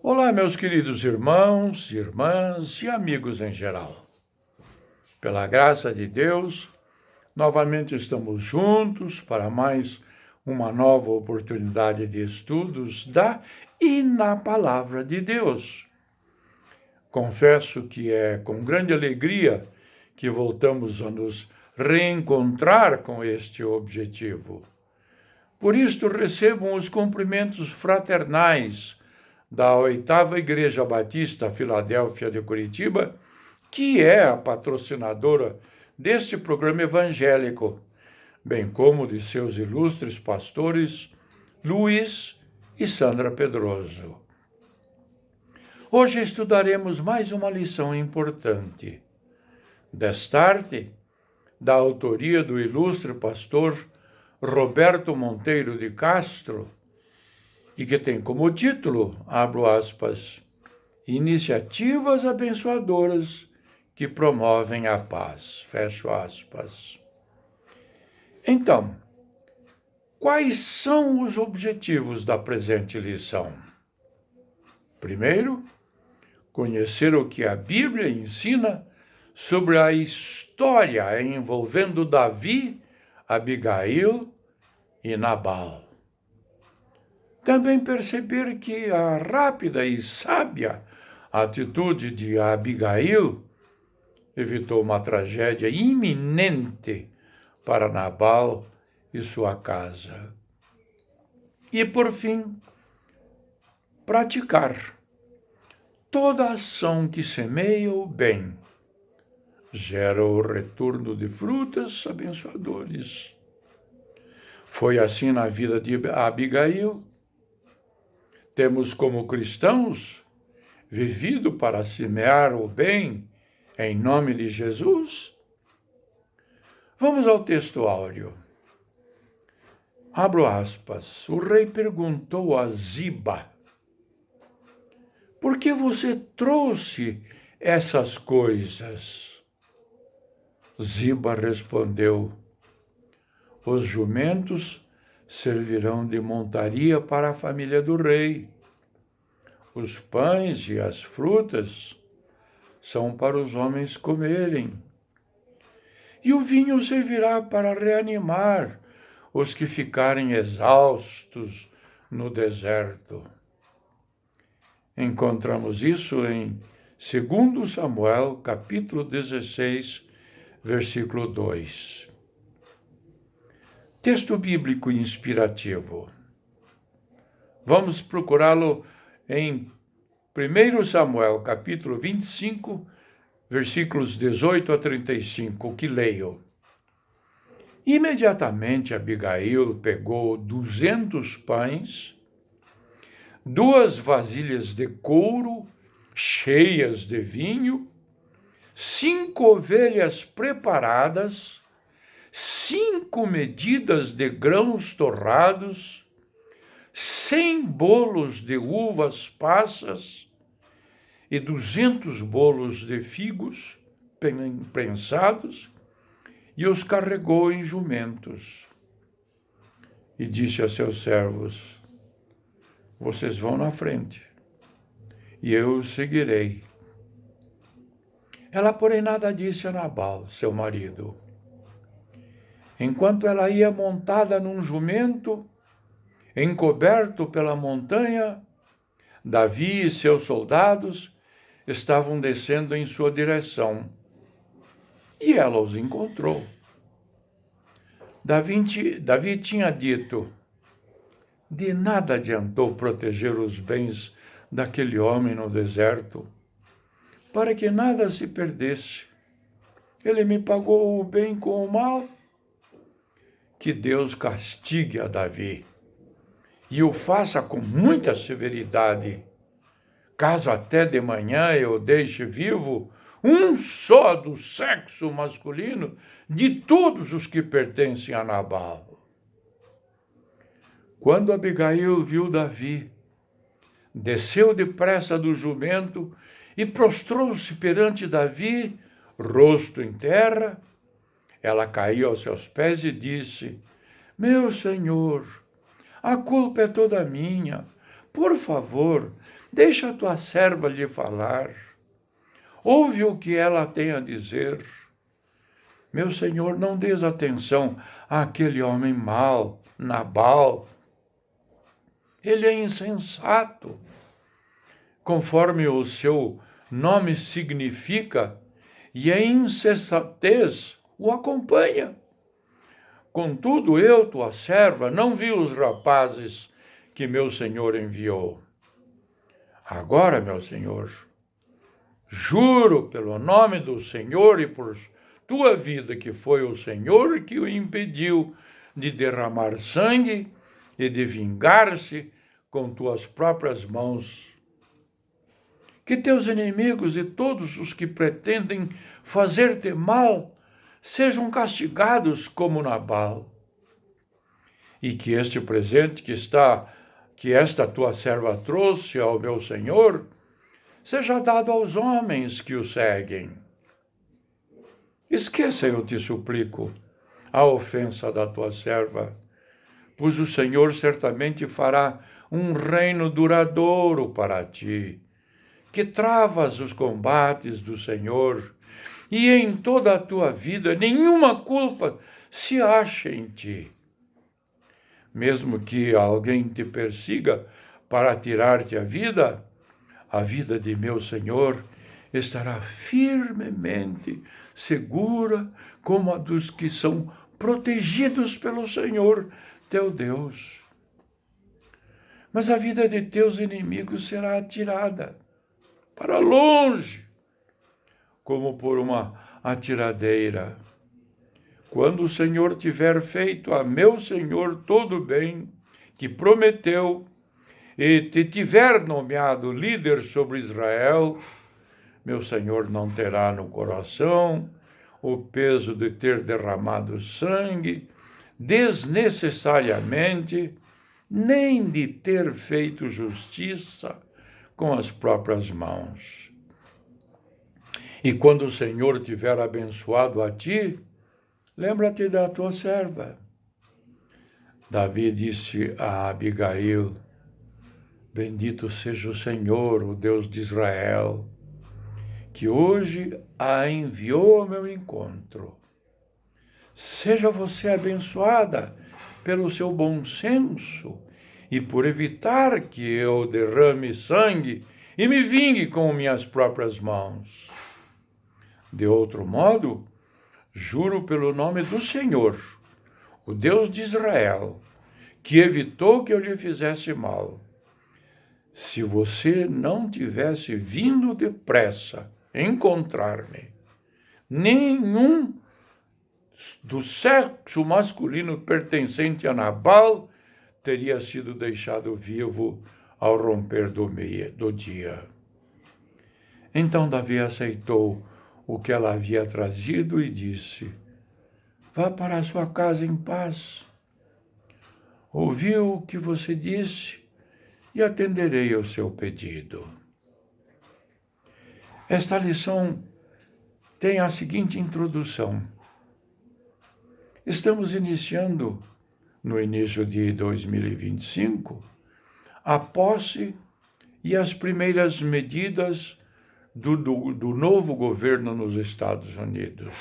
Olá, meus queridos irmãos, irmãs e amigos em geral. Pela graça de Deus, novamente estamos juntos para mais uma nova oportunidade de estudos da e na Palavra de Deus. Confesso que é com grande alegria que voltamos a nos reencontrar com este objetivo. Por isto, recebam os cumprimentos fraternais da 8ª Igreja Batista Filadélfia de Curitiba, que é a patrocinadora deste programa evangélico, bem como de seus ilustres pastores Luiz e Sandra Pedroso. Hoje estudaremos mais uma lição importante. Destarte, da autoria do ilustre pastor Roberto Monteiro de Castro, e que tem como título, abro aspas, Iniciativas abençoadoras que promovem a paz, fecho aspas. Então, quais são os objetivos da presente lição? Primeiro, conhecer o que a Bíblia ensina sobre a história envolvendo Davi, Abigail e Nabal. Também perceber que a rápida e sábia atitude de Abigail evitou uma tragédia iminente para Nabal e sua casa. E, por fim, praticar. Toda ação que semeia o bem gera o retorno de frutos abençoadores. Foi assim na vida de Abigail. Temos, como cristãos, vivido para semear o bem em nome de Jesus? Vamos ao texto áureo. Abro aspas. O rei perguntou a Ziba: por que você trouxe essas coisas? Ziba respondeu: os jumentos servirão de montaria para a família do rei. Os pães e as frutas são para os homens comerem. E o vinho servirá para reanimar os que ficarem exaustos no deserto. Encontramos isso em 2 Samuel, capítulo 16, versículo 2. Texto bíblico inspirativo. Vamos procurá-lo em 1 Samuel, capítulo 25, versículos 18 a 35, que leio. Imediatamente Abigail pegou 200 pães, 2 vasilhas de couro cheias de vinho, 5 ovelhas preparadas, 5 medidas de grãos torrados, 100 bolos de uvas passas e 200 bolos de figos prensados, e os carregou em jumentos. E disse a seus servos: vocês vão na frente, e eu os seguirei. Ela, porém, nada disse a Nabal, seu marido. Enquanto ela ia montada num jumento, encoberto pela montanha, Davi e seus soldados estavam descendo em sua direção, e ela os encontrou. Davi tinha dito: de nada adiantou proteger os bens daquele homem no deserto, para que nada se perdesse. Ele me pagou o bem com o mal. Que Deus castigue a Davi e o faça com muita severidade, caso até de manhã eu deixe vivo um só do sexo masculino de todos os que pertencem a Nabal. Quando Abigail viu Davi, desceu depressa do jumento e prostrou-se perante Davi, rosto em terra. Ela caiu aos seus pés e disse: meu senhor, a culpa é toda minha. Por favor, Deixa a tua serva lhe falar. Ouve o que ela tem a dizer. Meu senhor, não des atenção àquele homem mau, Nabal. Ele é insensato. Conforme o seu nome significa, e a insensatez o acompanha. Contudo, eu, tua serva, não vi os rapazes que meu senhor enviou. Agora, meu senhor, juro pelo nome do Senhor e por tua vida que foi o Senhor que o impediu de derramar sangue e de vingar-se com tuas próprias mãos. Que teus inimigos e todos os que pretendem fazer-te mal sejam castigados como Nabal. E que este presente que esta tua serva trouxe ao meu Senhor seja dado aos homens que o seguem. Esqueça, eu te suplico, a ofensa da tua serva, pois o Senhor certamente fará um reino duradouro para ti, que travas os combates do Senhor, e em toda a tua vida nenhuma culpa se ache em ti. Mesmo que alguém te persiga para tirar-te a vida de meu Senhor estará firmemente segura como a dos que são protegidos pelo Senhor, teu Deus. Mas a vida de teus inimigos será atirada para longe, como por uma atiradeira. Quando o Senhor tiver feito a meu Senhor todo o bem que prometeu, e te tiver nomeado líder sobre Israel, meu Senhor não terá no coração o peso de ter derramado sangue desnecessariamente, nem de ter feito justiça com as próprias mãos. E quando o Senhor tiver abençoado a ti, lembra-te da tua serva. Davi disse a Abigail: bendito seja o Senhor, o Deus de Israel, que hoje a enviou ao meu encontro. Seja você abençoada pelo seu bom senso e por evitar que eu derrame sangue e me vingue com minhas próprias mãos. De outro modo, juro pelo nome do Senhor, o Deus de Israel, que evitou que eu lhe fizesse mal. Se você não tivesse vindo depressa encontrar-me, nenhum do sexo masculino pertencente a Nabal teria sido deixado vivo ao romper do dia. Então Davi aceitou o que ela havia trazido e disse: vá para a sua casa em paz. Ouvi o que você disse e atenderei ao seu pedido. Esta lição tem a seguinte introdução. Estamos iniciando, no início de 2025, a posse e as primeiras medidas do novo governo nos Estados Unidos.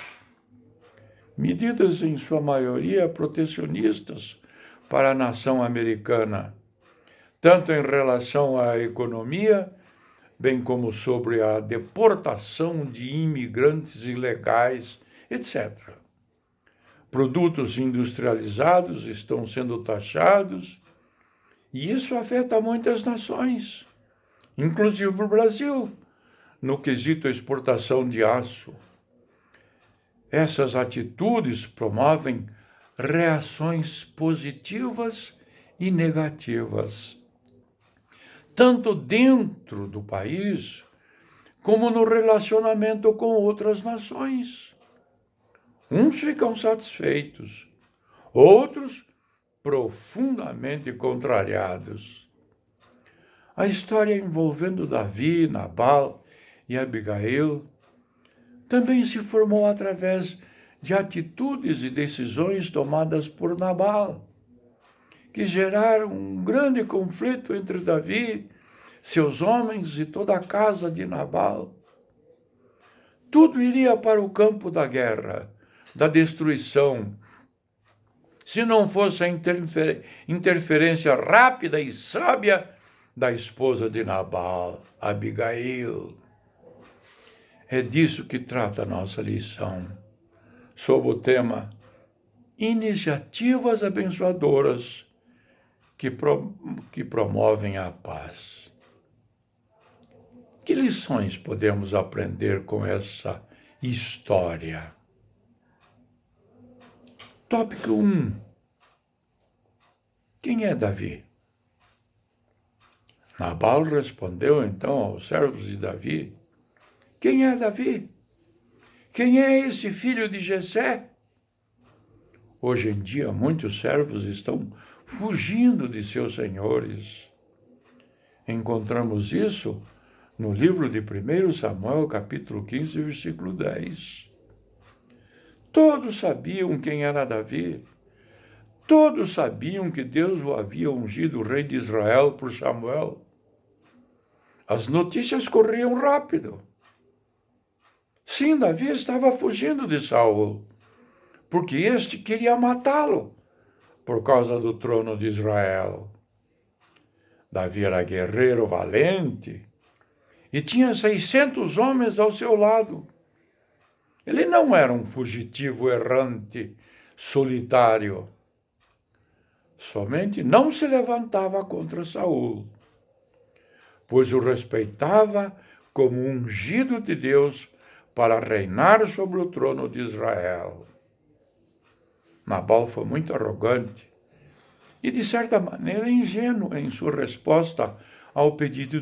Medidas, em sua maioria, protecionistas para a nação americana, tanto em relação à economia, bem como sobre a deportação de imigrantes ilegais, etc. Produtos industrializados estão sendo taxados, e isso afeta muitas nações, inclusive o Brasil, no quesito exportação de aço. Essas atitudes promovem reações positivas e negativas, tanto dentro do país, como no relacionamento com outras nações. Uns ficam satisfeitos, outros profundamente contrariados. A história envolvendo Davi, Nabal e Abigail também se formou através de atitudes e decisões tomadas por Nabal, que geraram um grande conflito entre Davi, seus homens e toda a casa de Nabal. Tudo iria para o campo da guerra, da destruição, se não fosse a interferência rápida e sábia da esposa de Nabal, Abigail. É disso que trata a nossa lição, sob o tema Iniciativas abençoadoras que promovem a paz. Que lições podemos aprender com essa história? Tópico 1. Quem é Davi? Nabal respondeu então aos servos de Davi: Quem é Davi? Quem é esse filho de Jessé? Hoje em dia, muitos servos estão fugindo de seus senhores. Encontramos isso no livro de 1 Samuel, capítulo 15, versículo 10. Todos sabiam quem era Davi. Todos sabiam que Deus o havia ungido rei de Israel por Samuel. As notícias corriam rápido. Sim, Davi estava fugindo de Saul, porque este queria matá-lo por causa do trono de Israel. Davi era guerreiro valente e tinha 600 homens ao seu lado. Ele não era um fugitivo errante, solitário. Somente não se levantava contra Saul, pois o respeitava como ungido de Deus para reinar sobre o trono de Israel. Nabal foi muito arrogante e, de certa maneira, ingênuo em sua resposta ao pedido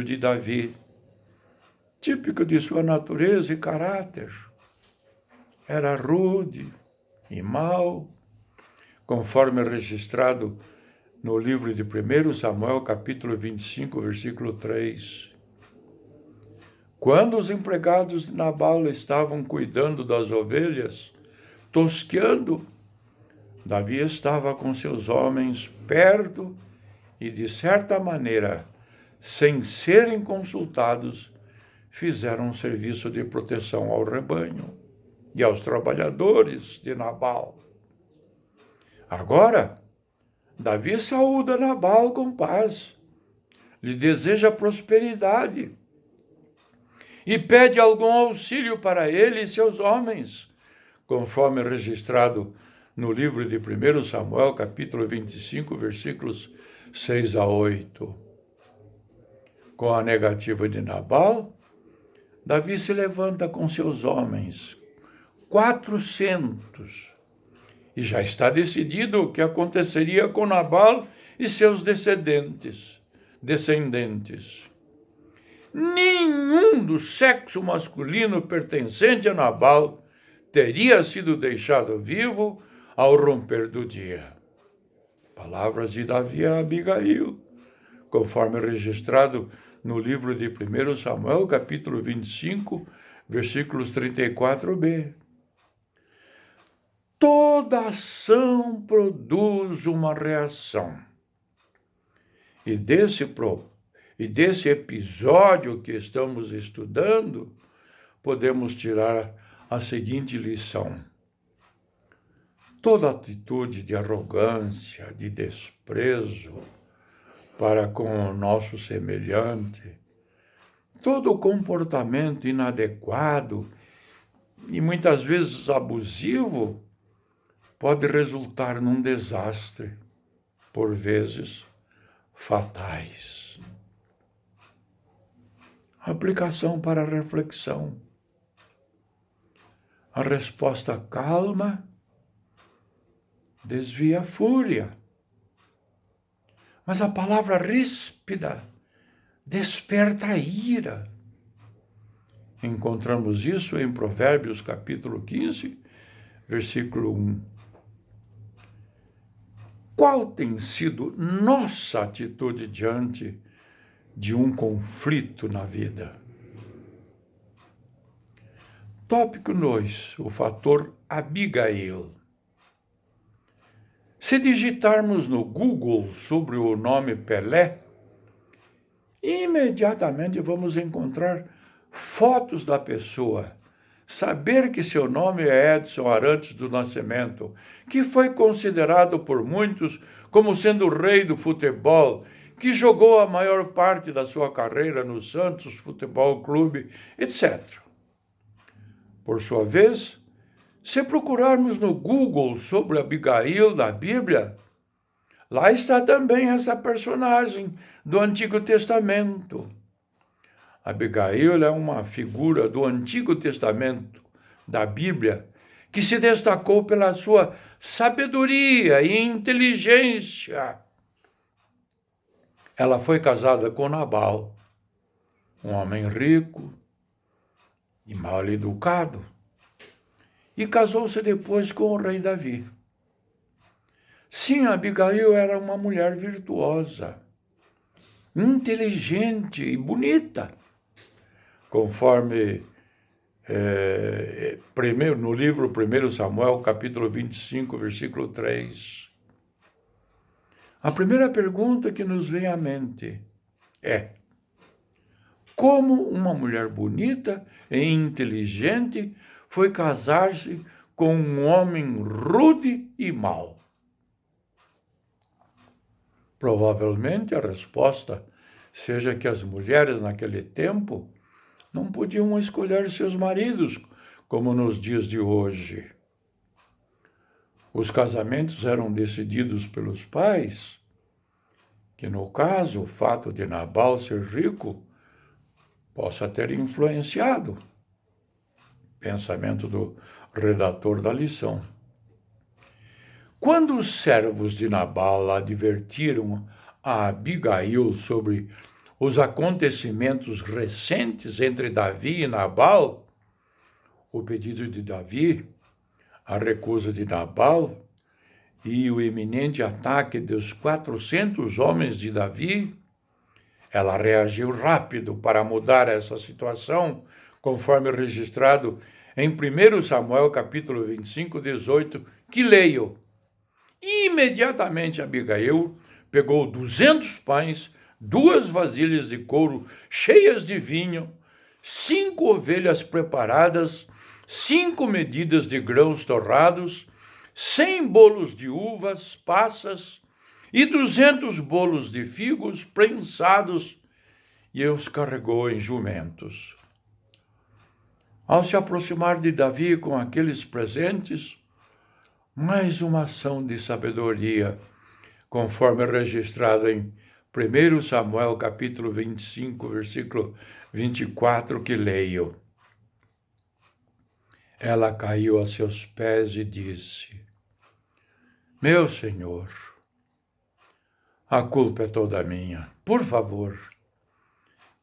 de Davi, típico de sua natureza e caráter. Era rude e mau, conforme registrado no livro de 1 Samuel, capítulo 25, versículo 3. Quando os empregados de Nabal estavam cuidando das ovelhas, tosqueando, Davi estava com seus homens perto e, de certa maneira, sem serem consultados, fizeram um serviço de proteção ao rebanho e aos trabalhadores de Nabal. Agora, Davi saúda Nabal com paz, lhe deseja prosperidade e pede algum auxílio para ele e seus homens, conforme registrado no livro de 1 Samuel, capítulo 25, versículos 6 a 8. Com a negativa de Nabal, Davi se levanta com seus homens, 400, e já está decidido o que aconteceria com Nabal e seus descendentes. Nenhum do sexo masculino pertencente a Nabal teria sido deixado vivo ao romper do dia. Palavras de Davi a Abigail, conforme registrado no livro de 1 Samuel, capítulo 25, versículos 34b. Toda ação produz uma reação. E desse episódio que estamos estudando, podemos tirar a seguinte lição: toda atitude de arrogância, de desprezo para com o nosso semelhante, todo comportamento inadequado e muitas vezes abusivo pode resultar num desastre, por vezes fatais. Aplicação para a reflexão. A resposta calma desvia a fúria, mas a palavra ríspida desperta a ira. Encontramos isso em Provérbios, capítulo 15, versículo 1. Qual tem sido nossa atitude diante de um conflito na vida? Tópico 2, o fator Abigail. Se digitarmos no Google sobre o nome Pelé, imediatamente vamos encontrar fotos da pessoa. Saber que seu nome é Edson Arantes do Nascimento, que foi considerado por muitos como sendo o rei do futebol, que jogou a maior parte da sua carreira no Santos Futebol Clube, etc. Por sua vez, se procurarmos no Google sobre Abigail da Bíblia, lá está também essa personagem do Antigo Testamento. Abigail é uma figura do Antigo Testamento, da Bíblia, que se destacou pela sua sabedoria e inteligência. Ela foi casada com Nabal, um homem rico e mal educado, e casou-se depois com o rei Davi. Sim, Abigail era uma mulher virtuosa, inteligente e bonita, conforme no livro 1 Samuel, capítulo 25, versículo 3. A primeira pergunta que nos vem à mente é: como uma mulher bonita e inteligente foi casar-se com um homem rude e mau? Provavelmente a resposta seja que as mulheres naquele tempo não podiam escolher seus maridos, como nos dias de hoje. Os casamentos eram decididos pelos pais, que no caso o fato de Nabal ser rico possa ter influenciado o pensamento do redator da lição. Quando os servos de Nabal advertiram a Abigail sobre os acontecimentos recentes entre Davi e Nabal, o pedido de Davi, a recusa de Nabal e o iminente ataque dos 400 homens de Davi, ela reagiu rápido para mudar essa situação, conforme registrado em 1 Samuel capítulo 25, 18, que leio. Imediatamente Abigail pegou 200 pães, 2 vasilhas de couro cheias de vinho, 5 ovelhas preparadas, 5 medidas de grãos torrados, 100 bolos de uvas passas e 200 bolos de figos prensados, e os carregou em jumentos. Ao se aproximar de Davi com aqueles presentes, mais uma ação de sabedoria, conforme registrado em 1 Samuel capítulo 25, versículo 24, que leio. Ela caiu a seus pés e disse: Meu Senhor, a culpa é toda minha. Por favor,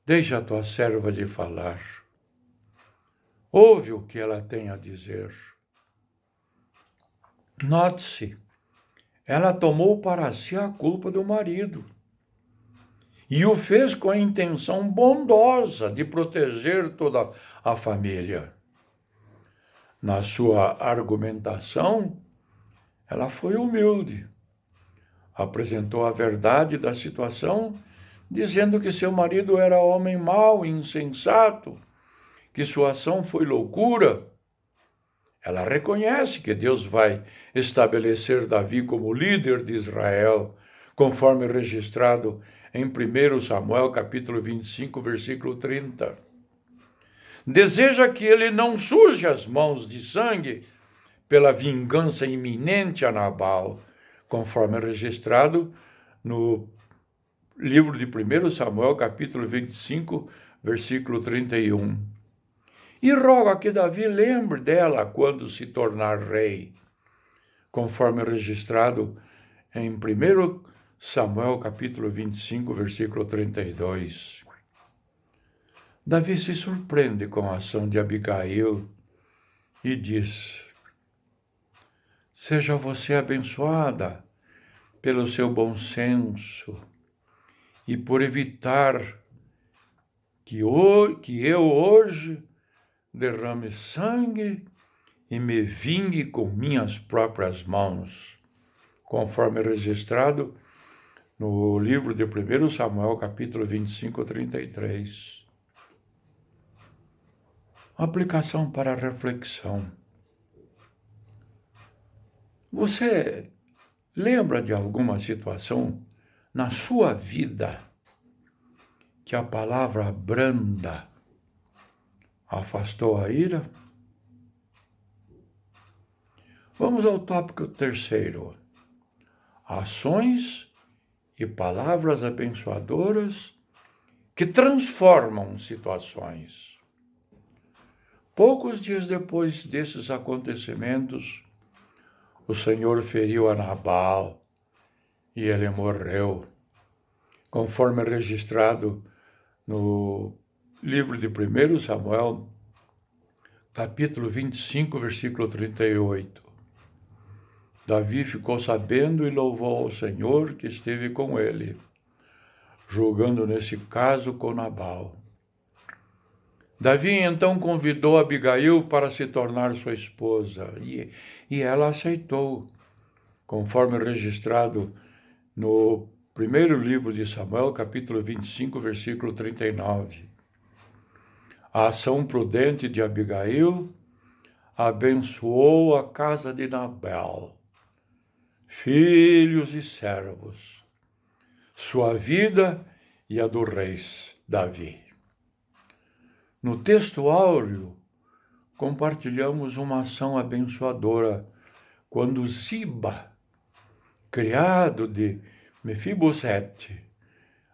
deixa a tua serva lhe falar. Ouve o que ela tem a dizer. Note-se, ela tomou para si a culpa do marido e o fez com a intenção bondosa de proteger toda a família. Na sua argumentação, ela foi humilde. Apresentou a verdade da situação, dizendo que seu marido era homem mau e insensato, que sua ação foi loucura. Ela reconhece que Deus vai estabelecer Davi como líder de Israel, conforme registrado em 1 Samuel capítulo 25, versículo 30. Deseja que ele não suje as mãos de sangue pela vingança iminente a Nabal, conforme registrado no livro de 1 Samuel, capítulo 25, versículo 31. E roga que Davi lembre dela quando se tornar rei, conforme registrado em 1 Samuel, capítulo 25, versículo 32. Davi se surpreende com a ação de Abigail e diz: Seja você abençoada pelo seu bom senso e por evitar que eu hoje derrame sangue e me vingue com minhas próprias mãos, conforme registrado no livro de 1 Samuel, capítulo 25, 33. Aplicação para a reflexão. Você lembra de alguma situação na sua vida que a palavra branda afastou a ira? Vamos ao tópico terceiro. Ações e palavras abençoadoras que transformam situações. Poucos dias depois desses acontecimentos, o Senhor feriu a Nabal e ele morreu, conforme registrado no livro de 1 Samuel, capítulo 25, versículo 38. Davi ficou sabendo e louvou ao Senhor que esteve com ele, julgando nesse caso com Nabal. Davi então convidou Abigail para se tornar sua esposa, e ela aceitou, conforme registrado no primeiro livro de Samuel, capítulo 25, versículo 39. A ação prudente de Abigail abençoou a casa de Nabal, filhos e servos, sua vida e a do rei Davi. No texto áureo, compartilhamos uma ação abençoadora quando Ziba, criado de Mefibosete,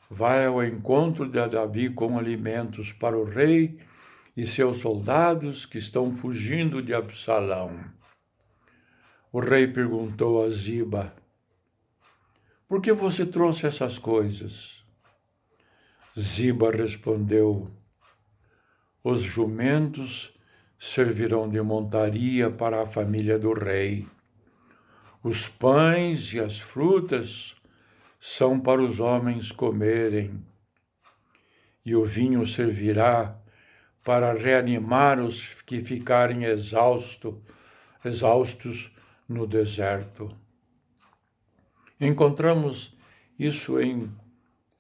vai ao encontro de Davi com alimentos para o rei e seus soldados que estão fugindo de Absalão. O rei perguntou a Ziba: por que você trouxe essas coisas? Ziba respondeu: os jumentos servirão de montaria para a família do rei. Os pães e as frutas são para os homens comerem, e o vinho servirá para reanimar os que ficarem exaustos no deserto. Encontramos isso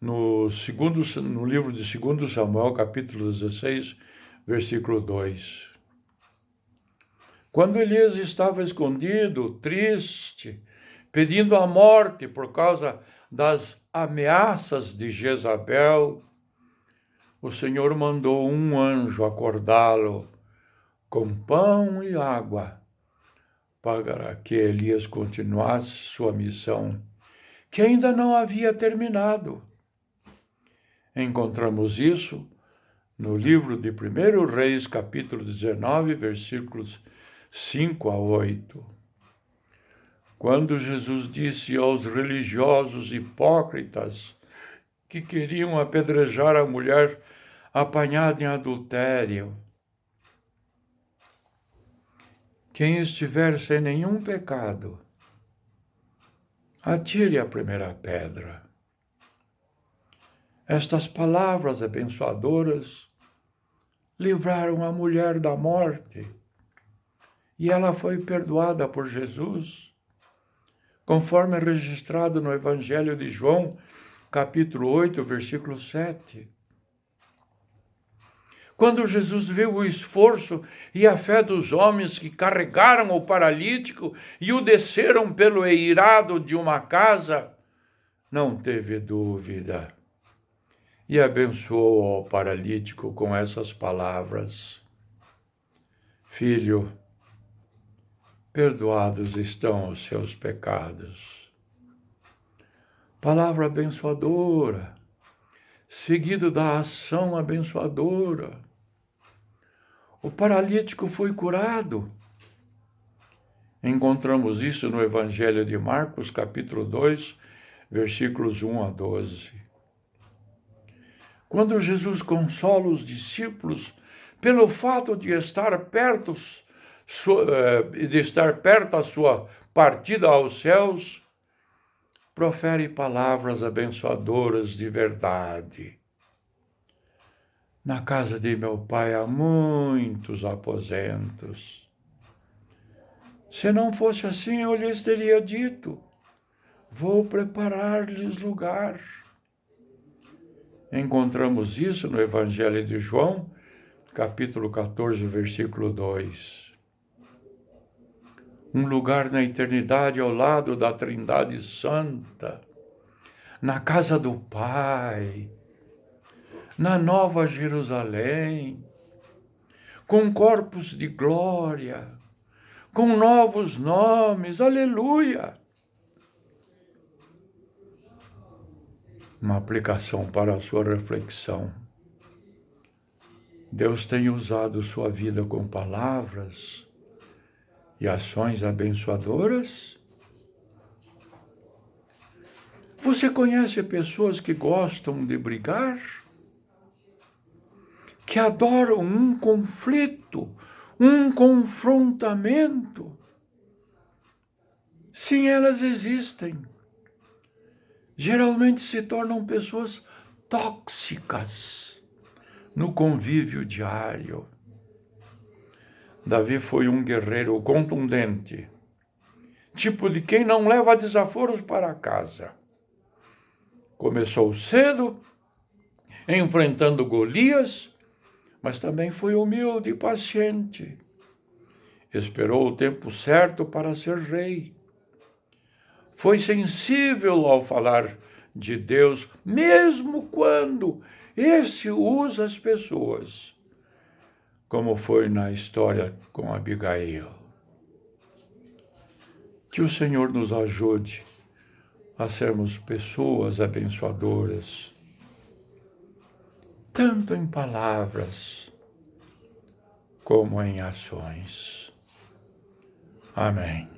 no livro de 2 Samuel, capítulo 16, versículo 2. Quando Elias estava escondido, triste, pedindo a morte por causa das ameaças de Jezabel, o Senhor mandou um anjo acordá-lo com pão e água para que Elias continuasse sua missão, que ainda não havia terminado. Encontramos isso no livro de 1 Reis, capítulo 19, versículos 5 a 8. Quando Jesus disse aos religiosos hipócritas que queriam apedrejar a mulher apanhada em adultério: quem estiver sem nenhum pecado, atire a primeira pedra. Estas palavras abençoadoras livraram a mulher da morte, e ela foi perdoada por Jesus, conforme registrado no Evangelho de João, capítulo 8, versículo 7. Quando Jesus viu o esforço e a fé dos homens que carregaram o paralítico e o desceram pelo eirado de uma casa, não teve dúvida e abençoou o paralítico com essas palavras: filho, perdoados estão os seus pecados. Palavra abençoadora, seguido da ação abençoadora. O paralítico foi curado. Encontramos isso no Evangelho de Marcos, capítulo 2, versículos 1 a 12. Quando Jesus consola os discípulos pelo fato de estar perto a sua partida aos céus, profere palavras abençoadoras de verdade. Na casa de meu pai há muitos aposentos. Se não fosse assim, eu lhes teria dito: vou preparar-lhes lugar. Encontramos isso no Evangelho de João, capítulo 14, versículo 2. Um lugar na eternidade ao lado da Trindade Santa, na casa do Pai, na Nova Jerusalém, com corpos de glória, com novos nomes, aleluia! Uma aplicação para a sua reflexão. Deus tem usado sua vida com palavras e ações abençoadoras? Você conhece pessoas que gostam de brigar? Que adoram um conflito, um confrontamento? Sim, elas existem. Geralmente se tornam pessoas tóxicas no convívio diário. Davi foi um guerreiro contundente, tipo de quem não leva desaforos para casa. Começou cedo, enfrentando Golias, mas também foi humilde e paciente. Esperou o tempo certo para ser rei. Foi sensível ao falar de Deus, mesmo quando esse usa as pessoas, como foi na história com Abigail. Que o Senhor nos ajude a sermos pessoas abençoadoras, tanto em palavras como em ações. Amém.